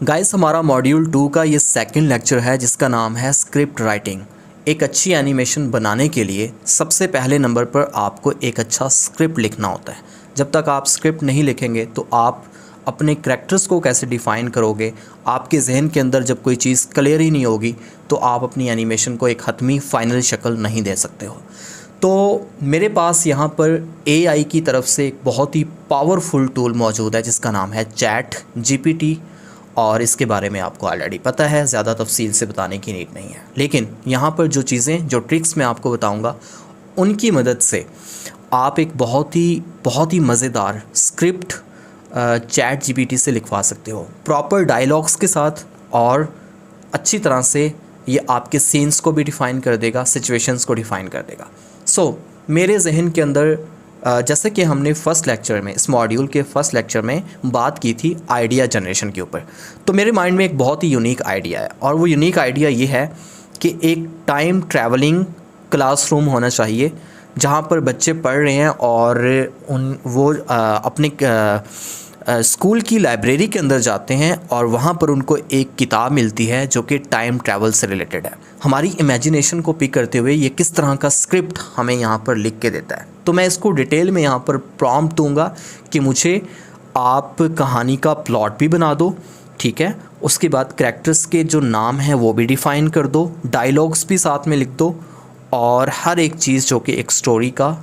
Guys हमारा module 2 का ये सेकंड लेक्चर है जिसका नाम है स्क्रिप्ट राइटिंग। एक अच्छी एनिमेशन बनाने के लिए सबसे पहले नंबर पर आपको एक अच्छा स्क्रिप्ट लिखना होता है। जब तक आप स्क्रिप्ट नहीं लिखेंगे तो आप अपने कैरेक्टर्स को कैसे डिफ़ाइन करोगे। आपके जहन के अंदर जब कोई चीज़ क्लियर ही नहीं होगी तो आप अपनी एनिमेशन को एक हतमी फ़ाइनल शक्ल नहीं दे सकते हो। तो मेरे पास यहाँ पर AI की तरफ से एक बहुत ही पावरफुल टूल मौजूद है जिसका नाम है चैट GPT, और इसके बारे में आपको ऑलरेडी पता है, ज़्यादा तफसील से बताने की नीड नहीं है। लेकिन यहाँ पर जो चीज़ें, जो ट्रिक्स मैं आपको बताऊँगा उनकी मदद से आप एक बहुत ही मज़ेदार स्क्रिप्ट चैट GPT से लिखवा सकते हो, प्रॉपर डायलॉग्स के साथ, और अच्छी तरह से ये आपके सीन्स को भी डिफ़ाइन कर देगा, सिचुएशंस को डिफ़ाइन कर देगा। मेरे जहन के अंदर जैसे कि हमने फ़र्स्ट लेक्चर में, इस मॉड्यूल के फ़र्स्ट लेक्चर में बात की थी आइडिया जनरेशन के ऊपर, तो मेरे माइंड में एक बहुत ही यूनिक आइडिया है, और वो यूनिक आइडिया ये है कि एक टाइम ट्रैवलिंग क्लासरूम होना चाहिए जहाँ पर बच्चे पढ़ रहे हैं और वो अपने स्कूल की लाइब्रेरी के अंदर जाते हैं और वहाँ पर उनको एक किताब मिलती है जो कि टाइम ट्रैवल से रिलेटेड है। हमारी इमेजिनेशन को पिक करते हुए ये किस तरह का स्क्रिप्ट हमें यहाँ पर लिख के देता है, तो मैं इसको डिटेल में यहाँ पर प्रॉम्प्ट दूंगा कि मुझे आप कहानी का प्लॉट भी बना दो, ठीक है। उसके बाद कैरेक्टर्स के जो नाम हैं वो भी डिफ़ाइन कर दो, डायलॉग्स भी साथ में लिख दो, और हर एक चीज़ जो कि एक स्टोरी का,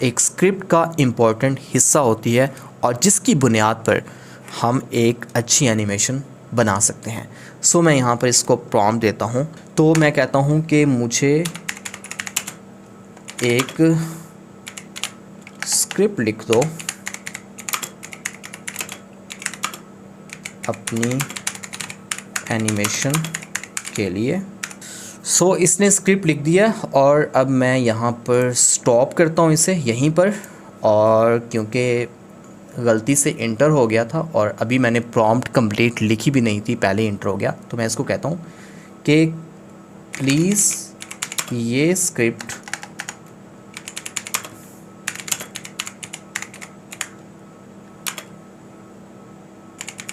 एक स्क्रिप्ट का इम्पॉर्टेंट हिस्सा होती है और जिसकी बुनियाद पर हम एक अच्छी एनिमेशन बना सकते हैं। मैं यहाँ पर इसको प्रॉम्प्ट देता हूँ, तो मैं कहता हूँ कि मुझे एक स्क्रिप्ट लिख दो अपनी एनिमेशन के लिए। इसने स्क्रिप्ट लिख दिया और अब मैं यहाँ पर स्टॉप करता हूँ इसे यहीं पर, और क्योंकि गलती से इंटर हो गया था और अभी मैंने प्रॉम्प्ट कंप्लीट लिखी भी नहीं थी, पहले इंटर हो गया, तो मैं इसको कहता हूँ कि प्लीज़ ये स्क्रिप्ट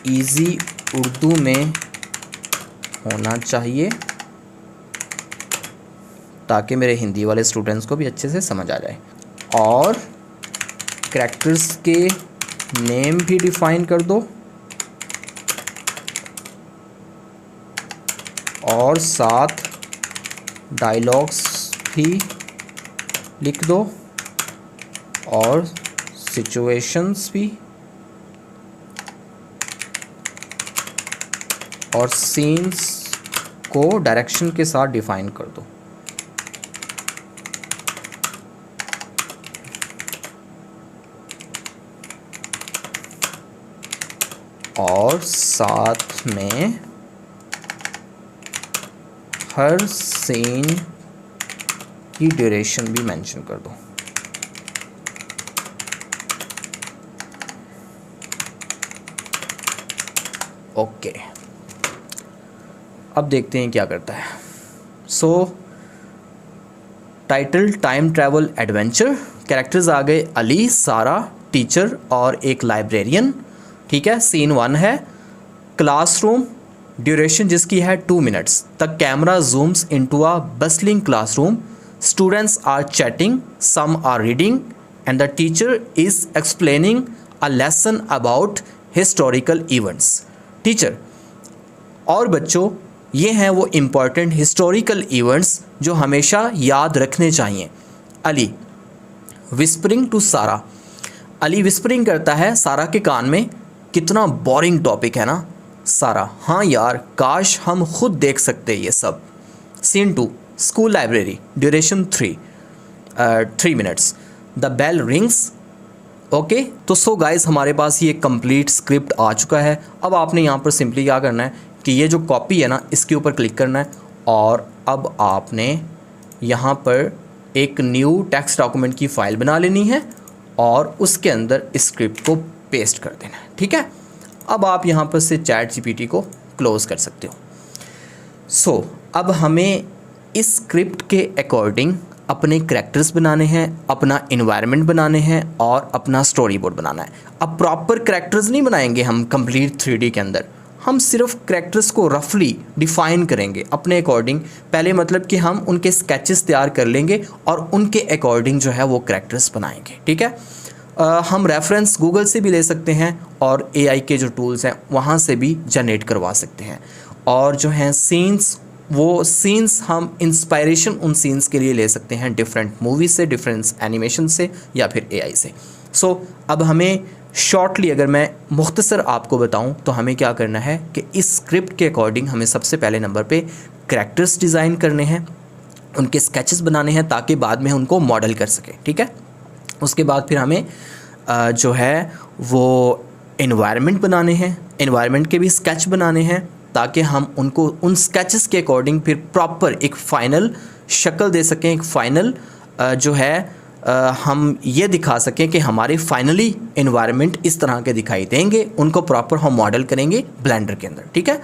इजी उर्दू में होना चाहिए ताकि मेरे हिंदी वाले स्टूडेंट्स को भी अच्छे से समझ आ जाए, और कैरेक्टर्स के नेम भी डिफ़ाइन कर दो और साथ डायलॉग्स भी लिख दो और सिचुएशंस भी और सीन्स को डायरेक्शन के साथ डिफ़ाइन कर दो। और साथ में हर सीन की ड्यूरेशन भी मेंशन कर दो। ओके, अब देखते हैं क्या करता है। Title time travel adventure, characters आ गए अली, सारा, टीचर और एक लाइब्रेरियन, ठीक है। सीन 1 है क्लासरूम, ड्यूरेशन जिसकी है 2 minutes. The camera zooms into a bustling classroom, students are chatting, some are reading and the teacher is explaining a lesson about historical events. Teacher और बच्चों, ये हैं वो इम्पॉर्टेंट हिस्टोरिकल इवेंट्स जो हमेशा याद रखने चाहिए। अली विस्परिंग टू सारा, अली विस्परिंग करता है सारा के कान में, कितना बोरिंग टॉपिक है ना। सारा, हाँ यार, काश हम खुद देख सकते ये सब। Scene 2 school library, duration 3 minutes. The bell rings. Okay, तो गाइस हमारे पास ये कंप्लीट स्क्रिप्ट आ चुका है। अब आपने यहाँ पर सिंपली क्या करना है कि ये जो कॉपी है ना, इसके ऊपर क्लिक करना है, और अब आपने यहाँ पर एक न्यू टेक्स्ट डॉक्यूमेंट की फ़ाइल बना लेनी है और उसके अंदर इस स्क्रिप्ट को पेस्ट कर देना है, ठीक है। अब आप यहाँ पर से चैट GPT को क्लोज़ कर सकते हो। अब हमें इस स्क्रिप्ट के अकॉर्डिंग अपने कैरेक्टर्स बनाने हैं, अपना इन्वायरमेंट बनाने हैं और अपना स्टोरी बोर्ड बनाना है। अब प्रॉपर कैरेक्टर्स नहीं बनाएंगे हम कंप्लीट 3D के अंदर, हम सिर्फ कैरेक्टर्स को रफली डिफ़ाइन करेंगे अपने अकॉर्डिंग। पहले मतलब कि हम उनके स्केचेस तैयार कर लेंगे और उनके अकॉर्डिंग जो है वो कैरेक्टर्स बनाएंगे, ठीक है। हम रेफरेंस गूगल से भी ले सकते हैं और एआई के जो टूल्स हैं वहाँ से भी जनरेट करवा सकते हैं। और जो हैं सीन्स, वो सीन्स हम इंस्पायरेशन उन सीन्स के लिए ले सकते हैं डिफरेंट मूवीज़ से, डिफरेंट एनिमेशन से या फिर एआई से। सो अब हमें शॉर्टली अगर मैं मुख्तसर आपको बताऊं तो हमें क्या करना है कि इस स्क्रिप्ट के अकॉर्डिंग हमें सबसे पहले नंबर पे कैरेक्टर्स डिज़ाइन करने हैं, उनके स्केचेस बनाने हैं ताकि बाद में उनको मॉडल कर सकें, ठीक है। उसके बाद फिर हमें जो है वो एनवायरनमेंट बनाने हैं, एनवायरनमेंट के भी स्केच बनाने हैं ताकि हम उनको उन स्केचेस के अकॉर्डिंग फिर प्रॉपर एक फ़ाइनल शक्ल दे सकें, एक फ़ाइनल जो है हम ये दिखा सकें कि हमारे फाइनली एनवायरनमेंट इस तरह के दिखाई देंगे। उनको प्रॉपर हम मॉडल करेंगे ब्लेंडर के अंदर, ठीक है।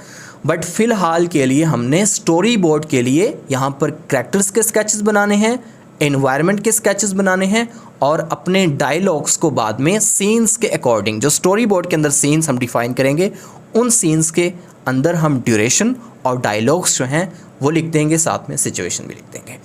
बट फ़िलहाल के लिए हमने स्टोरी बोर्ड के लिए यहाँ पर कैरेक्टर्स के स्केचेस बनाने हैं, एनवायरनमेंट के स्केचेस बनाने हैं और अपने डायलॉग्स को बाद में सीन्स के अकॉर्डिंग, जो स्टोरी बोर्ड के अंदर सीन्स हम डिफ़ाइन करेंगे उन सीन्स के अंदर हम ड्यूरेशन और डायलॉग्स जो हैं वो लिख देंगे, साथ में सिचुएशन भी लिख देंगे।